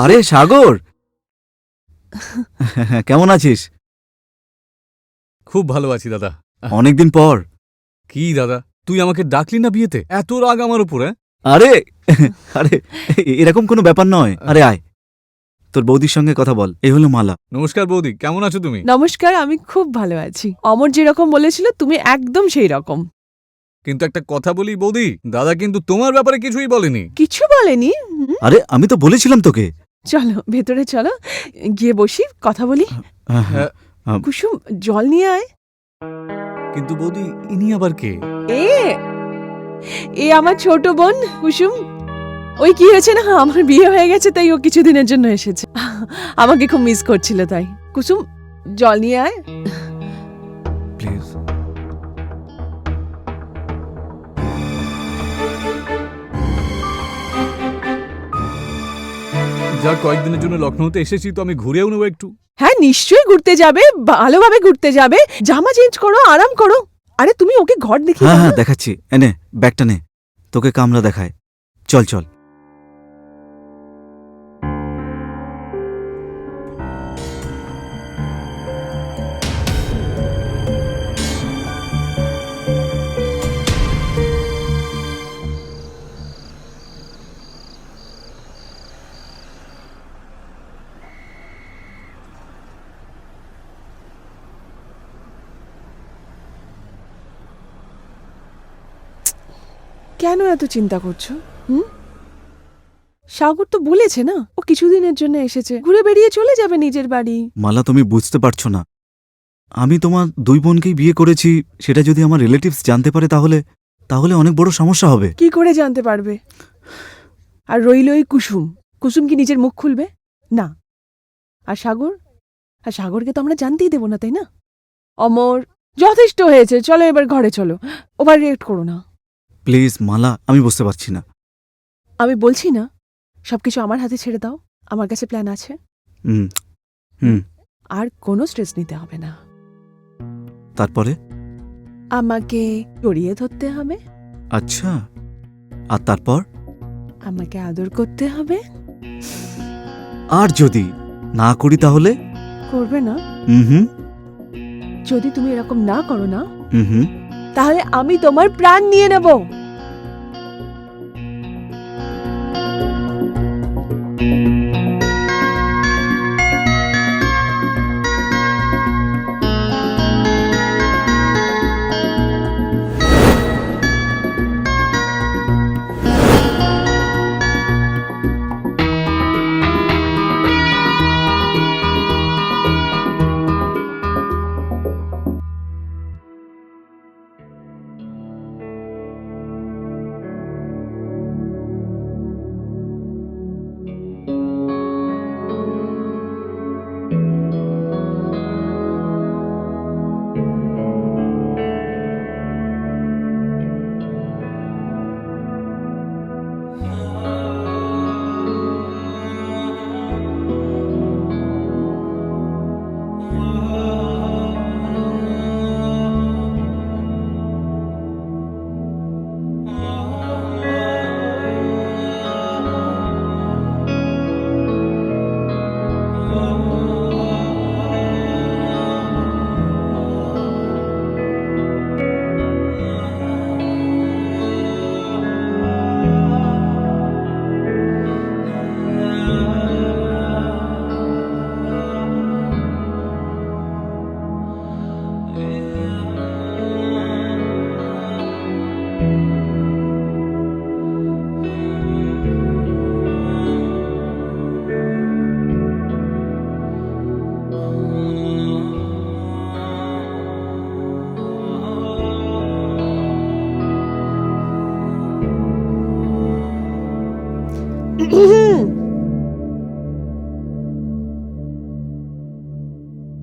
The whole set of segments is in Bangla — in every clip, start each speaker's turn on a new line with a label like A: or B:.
A: আরে সাগর, কেমন আছিস?
B: খুব ভালো আছি দাদা।
A: অনেকদিন পর।
B: কি দাদা, তুই আমাকে ডাকলি না বিয়েতে? এত রাগ আমার উপরে?
A: আরে আরে, এরকম কোনো ব্যাপার নয়। আরে আয়, তোর বৌদির সঙ্গে কথা বল। এই হলো মালা।
B: নমস্কার বৌদি, কেমন আছো তুমি?
C: নমস্কার, আমি খুব ভালো আছি। অমর যেরকম বলেছিল তুমি একদম সেই রকম।
B: কিন্তু একটা কথা বলি বৌদি, দাদা কিন্তু তোমার ব্যাপারে কিছুই বলেনি।
C: কিছু বলেনি?
A: আরে আমি তো বলেছিলাম তোকে।
C: চলো ভেতরে চলো, গিয়ে বসি, কথা বলি।
B: হ্যাঁ,
C: কুসুম, জল নিয়ে আয়।
B: কিন্তু বৌদি ইনি আবার কে?
C: এ এ আমার ছোট বোন কুসুম। ওই কি হয়েছে না, আমার বিয়ে হয়ে গেছে তাই ও কিছুদিনের জন্য এসেছে। আমাকে খুব মিস করছিল তাই। কুসুম, জল নিয়ে আয়।
A: প্লিজ।
B: যা কয়েকদিনের জন্য লখনৌতে এসেছি, তো আমি ঘুরেও নেবো একটু।
C: হ্যাঁ নিশ্চয়ই ঘুরতে যাবে, ভালোভাবে ঘুরতে যাবে। জামা চেঞ্জ করো, আরাম করো। আরে তুমি ওকে ঘর দেখিয়ে
A: হ্যাঁ
C: দাও
A: হ্যাঁ
C: না।
A: দেখাচ্ছি, এনে ব্যাগটা নে, তোকে কামরা দেখায়। চল চল।
C: কেন এত চিন্তা করছো? সাগর তো বলেছে না, ও কিছুদিনের জন্য এসেছে, ঘুরে বেরিয়ে চলে যাবে নিজের বাড়ি।
A: মালা, তুমি বুঝতে পারছো না, আমি তোমার দুই বোনকেই বিয়ে করেছি। সেটা যদি আমার রিলেটিভস জানতে পারে তাহলে তাহলে অনেক বড় সমস্যা হবে।
C: কি করে জানতে পারবে? আর রইল ওই কুসুম, কুসুম কি নিজের মুখ খুলবে? না। আর সাগর, আর সাগরকে তো আমরা জানতেই দেবো না, তাই না? অমর, যথেষ্ট হয়েছে, চলো এবার ঘরে চলো। ওভার রিয়েক্ট করো না।
A: প্লিজ মালা, আমি বুঝতে পারছি না।
C: আমি বলছি না, সবকিছু আমার হাতে ছেড়ে দাও, আমার কাছে প্ল্যান আছে।
A: হুম হুম।
C: আর কোনো স্ট্রেস নিতে হবে না।
A: তারপরে?
C: আমাকে জড়িয়ে ধরতে হবে,
A: আচ্ছা, আর তারপর?
C: আমাকে আদর করতে হবে।
A: আর যদি না করি তাহলে?
C: করবে না?
A: হুম হুম
C: যদি তুমি এরকম না করো না,
A: হুম হুম।
C: তাহলে আমি তোমার প্রাণ নিয়ে নেব।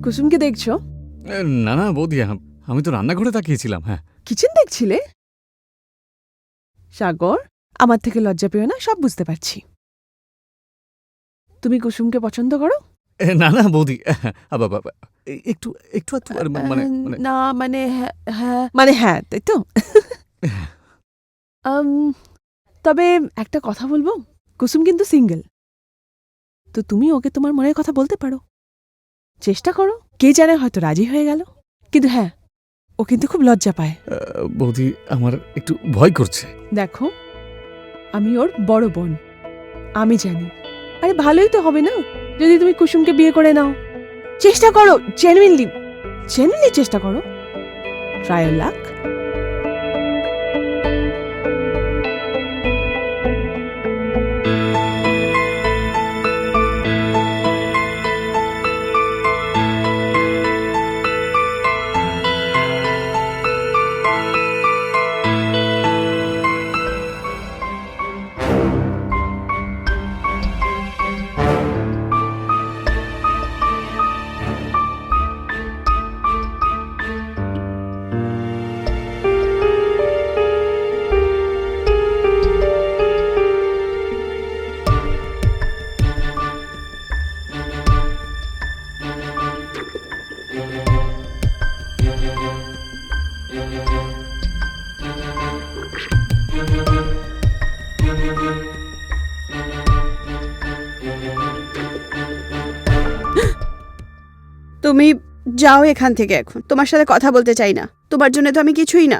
C: কুসুমকে দেখছো?
B: না না বৌদি, আমি তো রান্নাঘরে তাকিয়েছিলাম। হ্যাঁ।
C: কিচেন দেখছিলে? সাগর, আমার থেকে লজ্জা পেও না, সব বুঝতে পারছি। তুমি কুসুমকে পছন্দ করো?
B: না না বৌদি, একটু একটু আধটু
C: না মানে হ্যাঁ, তাই তো। তবে একটা কথা বলবো, কুসুম কিন্তু সিঙ্গেল। তো তুমি ওকে তোমার মনের কথা বলতে পারো, চেষ্টা করো, কে জানে হয়তো রাজি হয়ে গেল। কিন্তু হ্যাঁ, ও কিন্তু খুব লজ্জা পায়।
B: বৌদি আমার একটু ভয় করছে।
C: দেখো, আমি ওর বড় বোন, আমি জানি। আরে ভালোই তো হবে না যদি তুমি কুসুমকে বিয়ে করে নাও। চেষ্টা করো, জেনুইনলি চেষ্টা করো, ট্রাই লাক।
D: তুমি যাও এখান থেকে, এখন তোমার সাথে কথা বলতে চাই না। তোমার জন্য তো আমি কিছুই না,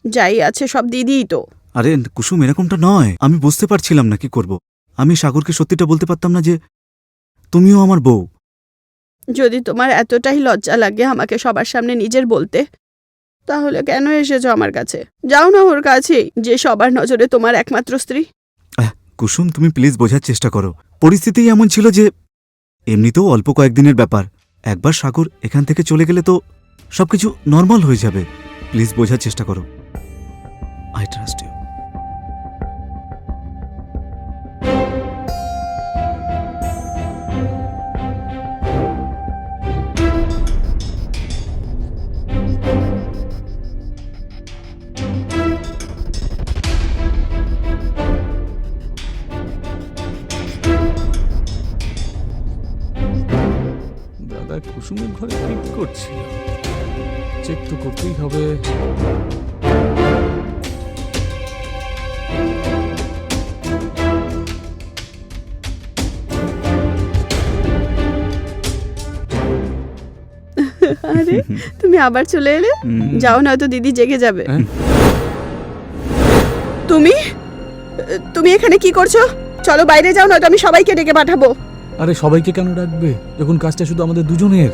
D: যাই আছে সব দিদিই তো।
A: আরে কুসুম, এরকমটা নয়। আমি বুঝতে পারছিলাম না কি করব। আমি সাগরকে সত্যিটা বলতে পারতাম না যে তুমিও আমার বউ।
D: যদি তোমার এতটাই লজ্জা লাগে আমাকে সবার সামনে নিজের বলতে, তাহলে কেন এসেছো আমার কাছে? যাও না ওর কাছেই, যে সবার নজরে তোমার একমাত্র স্ত্রী।
A: কুসুম, তুমি প্লিজ বোঝার চেষ্টা করো। পরিস্থিতি এমন ছিল যে এমনিতেও অল্প কয়েকদিনের ব্যাপার। একবার সাগর এখান থেকে চলে গেলে তো সবকিছু নর্মাল হয়ে যাবে। প্লিজ বোঝার চেষ্টা করো। I trust you.
B: দাদা কুসুমের ঘরে কি করছিল? চেক তো করতেই হবে।
D: আরে তুমি আবার চলে এলে, যাও নয়তো দিদি জেগে যাবে।
B: হ্যাঁ?
D: তুমি তুমি এখানে কি করছো? চলো বাইরে যাও, নয়তো আমি সবাইকে ডেকে পাঠাবো।
B: আরে সবাইকে কেন ডাকবে যখন কাজটা শুধু আমাদের দুজনের?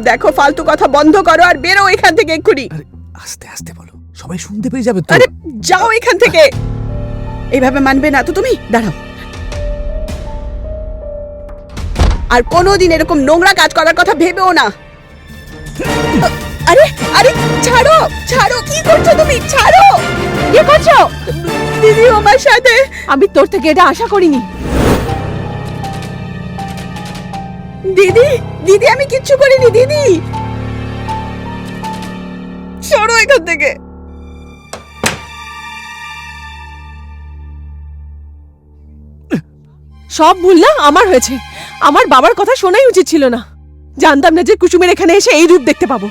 D: দেখো, ফালতু কথা বন্ধ করো আর বেরো এখান থেকে এক্ষুনি।
B: আরে আস্তে আস্তে বলো, সবাই শুনতে পেয়ে যাবে তো।
D: আরে যাও এখান থেকে। এইভাবে মানবে না তো তুমি, দাঁড়াও। আর কোনোদিন এরকম নোংরা কাজ করার কথা ভেবেও না। আরে আরে ছাড়ো ছাড়ো, কি করছো তুমি? ছাড়ো,
C: কি করছো?
D: দিদি আমার সাথে।
C: আমি তোর থেকে এটা আশা করিনি।
D: দিদি দিদি আমি কিচ্ছু করিনি। দিদি সরো এখান থেকে।
C: সব ভুল না আমার হয়েছে। আমার বাবার কথা শোনাই উচিত ছিল না। জানতাম না যে কুসুমের এখানে এসে এই রূপ দেখতে পাবো।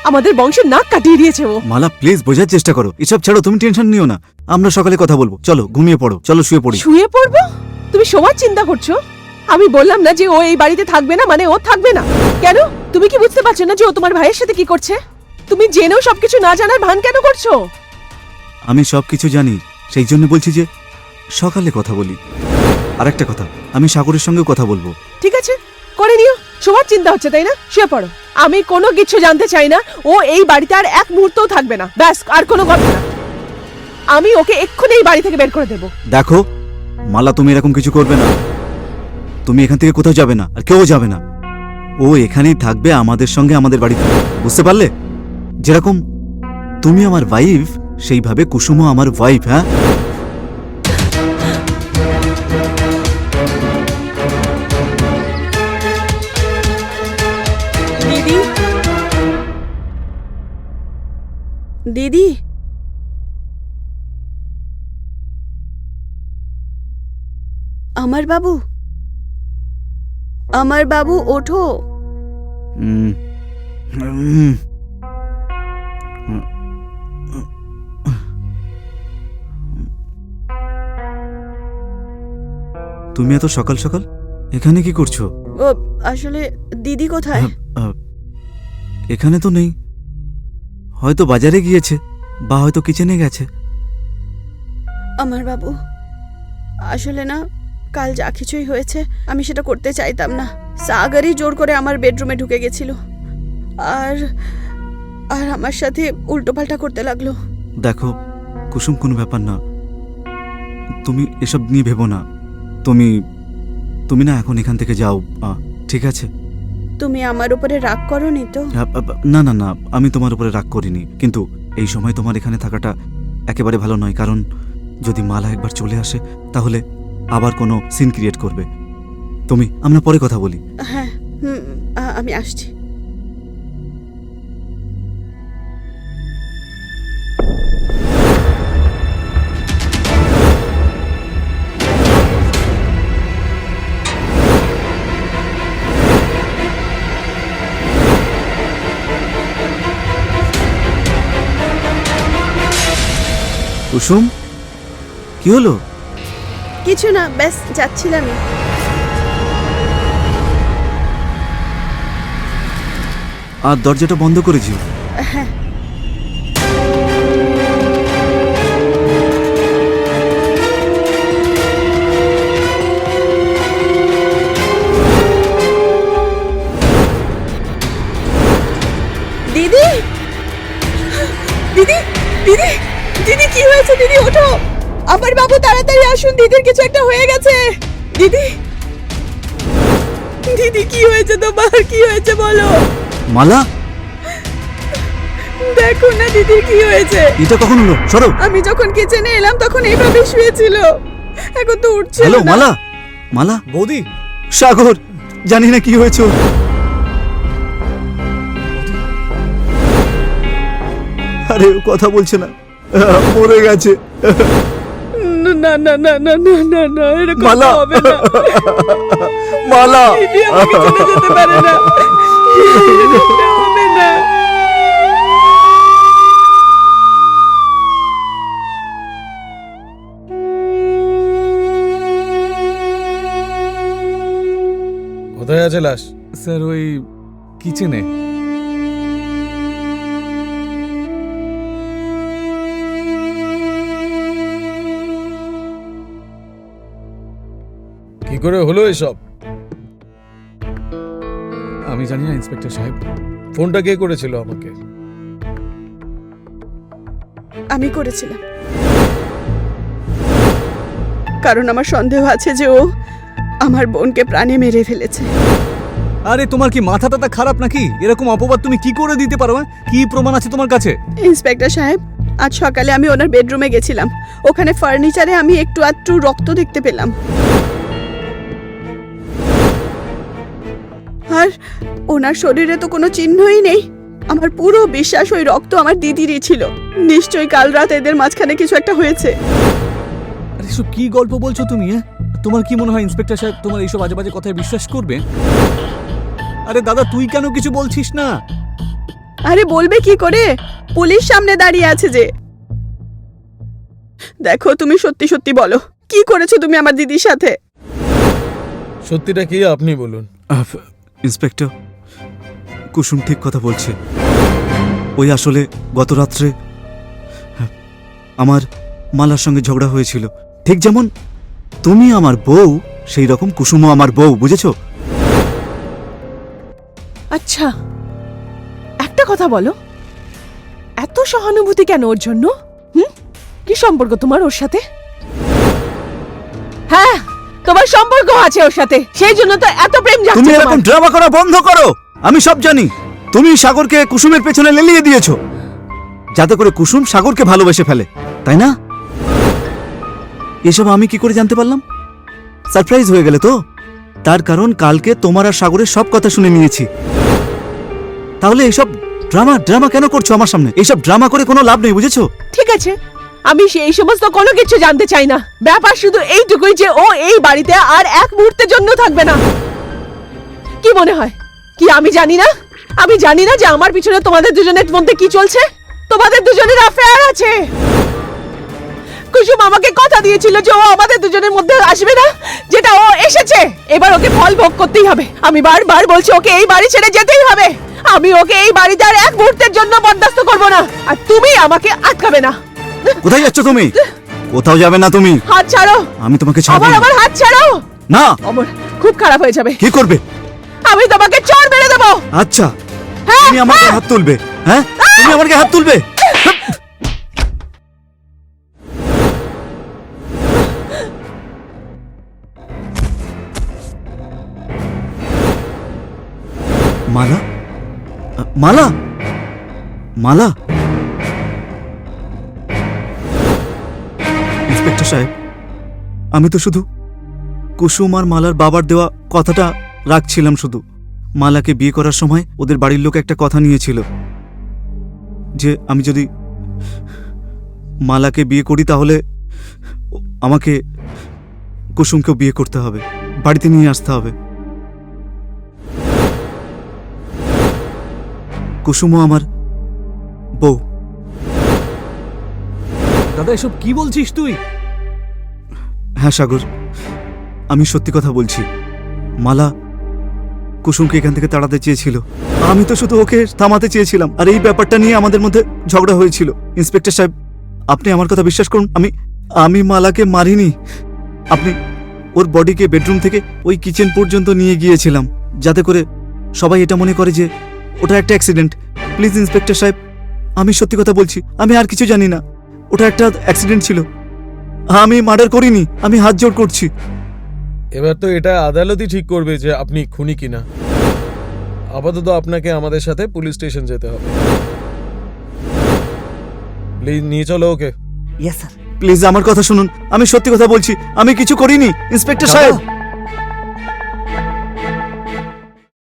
C: আমাদের বংশের নাক কাটিয়ে দিয়েছে ও।
A: মালা, প্লিজ বোঝার চেষ্টা করো। এসব ছাড়ো, তুমি টেনশন নিও না। আমরা সকালে কথা বলবো। চলো ঘুমিয়ে পড়ো, চলো শুয়ে পড়ি।
C: শুয়ে পড়বো? তুমি সবার চিন্তা করছো? আমি বললাম না যে ও এই বাড়িতে থাকবে না মানে ও থাকবে না। কেন? তুমি কি বুঝতে পারছো না যে ও তোমার ভাইয়ের সাথে কি করছে? তুমি জেনেও সবকিছু না জানার ভান কেন করছো?
A: আমি সবকিছু জানি, সেই জন্য বলছি যে সকালে কথা বলি। আর একটা কথা, আমি সাগরের সঙ্গেও কথা বলবো।
C: ঠিক আছে, করে নিও। সবার চিন্তা হচ্ছে তাই না? শুয়ে পড়ো। আমি কোনো কিছু জানতে চাই না। ও এই বাড়িতে আর এক মুহূর্তও থাকবে না। ব্যাস, আর কোনো কথা না। আমি ওকে এক্ষুনি এই বাড়ি থেকে বের করে দেবো।
A: দেখো মালা, তুমি এরকম কিছু করবে না। তুমি এখান থেকে কোথাও যাবে না, আর কেউ যাবে না। ও এখানেই থাকবে আমাদের সঙ্গে, আমাদের বাড়িতে। বুঝতে পারলে? যেরকম তুমি আমার ওয়াইফ, সেইভাবে কুসুমও আমার ওয়াইফ। হ্যাঁ,
D: দিদি দিদি আমার বাবু, আমার বাবু ওঠো।
A: উম, উম, তুমি এত সকাল সকাল? এখানে কি করছো?
D: ও আসলে দিদি কোথায়?
A: আহ, এখানে তো নেই, হয়তো বাজারে গিয়েছে বা হয়তো কিচেনে গেছে।
D: আমার বাবু, আসলে না, কাল যা কিছুই হয়েছে আমি সেটা করতে চাইতাম না। সাগরই জোর করে আমার বেডরুমে ঢুকে গেছিল আর আর আমার সাথে উল্টোপাল্টা করতে লাগলো।
A: দেখো কুসুম, কোনো ব্যাপার না, তুমি এসব নিয়ে ভেবো না। তুমি তুমি না এখন এখান থেকে যাও, ঠিক আছে?
D: তুমি আমার উপরে রাগ করোনি তো?
A: না না না, আমি তোমার উপরে রাগ করিনি, কিন্তু এই সময় তোমার এখানে থাকাটা একেবারে ভালো নয়, কারণ যদি মালা একবার চলে আসে তাহলে আবার কোনো সিন ক্রিয়েট করবে। আমরা পরে কথা বলি।
D: হ্যাঁ, আমি আসছি।
A: কুসুম, কি হলো?
D: কিছু না, ব্যাস যাচ্ছিলাম।
A: আর দরজাটা বন্ধ করেছি।
D: হ্যাঁ। দিদি, দিদি, দিদি, দিদি, কি হয়েছে? দিদি ওঠো, আমার বাবু তাড়াতাড়ি আসুন, দিদির কিছু একটা হয়ে গেছে। দিদি, দিদি, কি হয়েছে তোমার? কি হয়েছে বলো।
A: মালা,
D: দেখো না দিদির কি হয়েছে।
A: এটা কখন হলো? সরো।
D: আমি যখন কিচেনে এলাম তখন এইভাবে শুয়েছিল, এখন তো উঠছে
A: হ্যালো
D: না।
A: মালা, মালা।
B: বৌদি,
A: সাগর, জানি না কি হয়েছে ওর। আরে ও কথা বলছে না, মরে গেছে।
D: না না না না না না না, এরকম
A: মালা,
D: হবে না।
A: মালা,
D: দিদি আমাকে ছেড়ে যেতে পারে না, এরকমটা হবে না।
E: কোথায় আছে লাশ?
B: স্যার ওই কিচেনে।
E: কি করে হলো এসব?
B: আমি জানি না ইন্সপেক্টর সাহেব।
E: ফোনটা কে করেছিল আমাকে?
D: আমি করেছিলাম, কারণ আমার সন্দেহ আছে যে ও আমার বোনকে প্রাণে মেরে ফেলেছে।
B: আরে তোমার কি মাথা টাথা খারাপ নাকি? এরকম অপবাদ তুমি কি করে দিতে পারো? কি প্রমাণ আছে তোমার কাছে?
D: ইন্সপেক্টর সাহেব, আজ সকালে আমি ওনার বেডরুমে গেছিলাম, ওখানে ফার্নিচারে আমি একটু আধটু রক্ত দেখতে পেলাম। আর ওনার শরীরে তো কোনো চিহ্নই নেই। আমার পুরো বিশ্বাস ওই রক্ত আমার দিদিরই ছিল। নিশ্চয়ই কাল রাত এদের মাঝখানে কিছু একটা হয়েছে।
B: আরে এসব কি গল্প বলছো তুমি? তোমার কি মনে হয় ইন্সপেক্টর সাহেব তোমার এইসব আজে বাজে কথায় বিশ্বাস করবে? আরে দাদা, তুই কেন কিছু বলছিস না?
D: আরে বলবে কি করে, পুলিশ সামনে দাঁড়িয়ে আছে যে। দেখো, তুমি সত্যি সত্যি বলো, কি করেছো তুমি আমার দিদির সাথে?
E: সত্যিটা কি আপনি বলুন।
A: ইন্সপেক্টর, কুসুম ঠিক কথা বলছে। ওই আসলে গত রাত্রে আমার মালার সঙ্গে ঝগড়া হয়েছিল। ঠিক যেমন তুমি আমার বউ, সেই রকম কুসুমও আমার বউ, বুঝেছো?
C: আচ্ছা, একটা কথা বলো, এত সহানুভূতি কেন ওর জন্য? কি সম্পর্ক তোমার ওর সাথে? হ্যাঁ, তোমার সম্পর্ক আছে ওর সাথে, সেই জন্য তো এত প্রেম
A: তুমি
C: জাগছে
A: এরকম
C: তোমার।
A: ড্রামা করা বন্ধ করো। আমি সব জানি। তুমি সাগরকে কুসুমের পেছনে লেলিয়ে দিয়েছো, যাতে করে কুসুম সাগরকে ভালোবেসে ফেলে, তাই না? এসব আমি কি করে জানতে পারলাম? সারপ্রাইজ হয়ে গেলে তো। তার কারণ কালকে তোমার আর সাগরের সব কথা শুনে নিয়েছি। তাহলে এইসব ড্রামা কেন করছো আমার সামনে? এইসব ড্রামা করে কোনো লাভ নেই, বুঝেছো?
C: ঠিক আছে, আমি সেই সমস্ত কোনো কিছু জানতে চাই না। ব্যাপার শুধু এইটুকুই যে ও এই বাড়িতে আর এক মুহূর্তের জন্য থাকবে না। কি মনে হয় কি আমি জানি না? আমি জানি না যে আমার পিছনে তোমাদের দুজনের মধ্যে কি চলছে? তোমাদের দুজনের অ্যাফেয়ার আছে। কুসুম আমাকে কথা দিয়েছিল যে ও আমাদের দুজনের মধ্যে আসবে না, যেটা ও এসেছে। এবার ওকে ফল ভোগ করতেই হবে। আমি বারবার বলছি ওকে এই বাড়ি ছেড়ে যেতেই হবে। আমি ওকে এই বাড়িতে আর এক মুহূর্তের জন্য বরদাস্ত করব না, আর তুমি আমাকে আটকাবে না।
A: কোথায় যাচ্ছ তুমি? কোথাও যাবে না তুমি।
C: হাত ছাড়ো।
A: আমি তোমাকে ছাড়বো
C: অমর,
A: না।
C: আমার হাত ছাড়ো।
A: না।
C: অমর, খুব খারাপ হয়ে যাবে।
A: কি করবে?
C: আমি তোমাকে চড় মেরে দেবো।
A: আচ্ছা,
C: হ্যাঁ,
A: তুমি আমার গায়ে হাত তুলবে? হ্যাঁ, তুমি আমার গায়ে হাত তুলবে? মালা, মালা, মালা। ইন্সপেক্টর সাহেব, আমি তো শুধু কুসুম আর মালার বাবার দেওয়া কথাটা রাখছিলাম। শুধু মালাকে বিয়ে করার সময় ওদের বাড়ির লোক একটা কথা নিয়েছিল যে আমি যদি মালাকে বিয়ে করি তাহলে আমাকে কুসুমকেও বিয়ে করতে হবে, বাড়িতে নিয়ে আসতে হবে। কুসুমও আমার বউ।
B: দাদা এসব কি বলছিস তুই?
A: হ্যাঁ সাগর, আমি সত্যি কথা বলছি। মালা কুসুমকে এখান থেকে তাড়াতে চেয়েছিল, আমি তো শুধু ওকে থামাতে চেয়েছিলাম, আর এই ব্যাপারটা নিয়ে আমাদের মধ্যে ঝগড়া হয়েছিল। ইন্সপেক্টর সাহেব, আপনি আমার কথা বিশ্বাস করুন, আমি মালাকে মারিনি। আপনি ওর বডিকে বেডরুম থেকে ওই কিচেন পর্যন্ত নিয়ে গিয়েছিলাম, যাতে করে সবাই এটা মনে করে যে ওটা একটা অ্যাক্সিডেন্ট। প্লিজ ইন্সপেক্টর সাহেব, আমি সত্যি কথা বলছি, আমি আর কিছু জানি না। ওটা একটা অ্যাক্সিডেন্ট ছিল, আমি মার্ডার করিনি। আমি হাত জোড় করছি।
E: এবার তো এটা আদালতই ঠিক করবে যে আপনি খুনি কিনা। আপাতত আপনাকে আমাদের সাথে পুলিশ স্টেশন যেতে হবে। প্লিজ নিয়ে চলো ওকে।
A: প্লিজ আমার কথা শুনুন, আমি সত্যি কথা বলছি, আমি কিছু করিনি ইন্সপেক্টর সাহেব।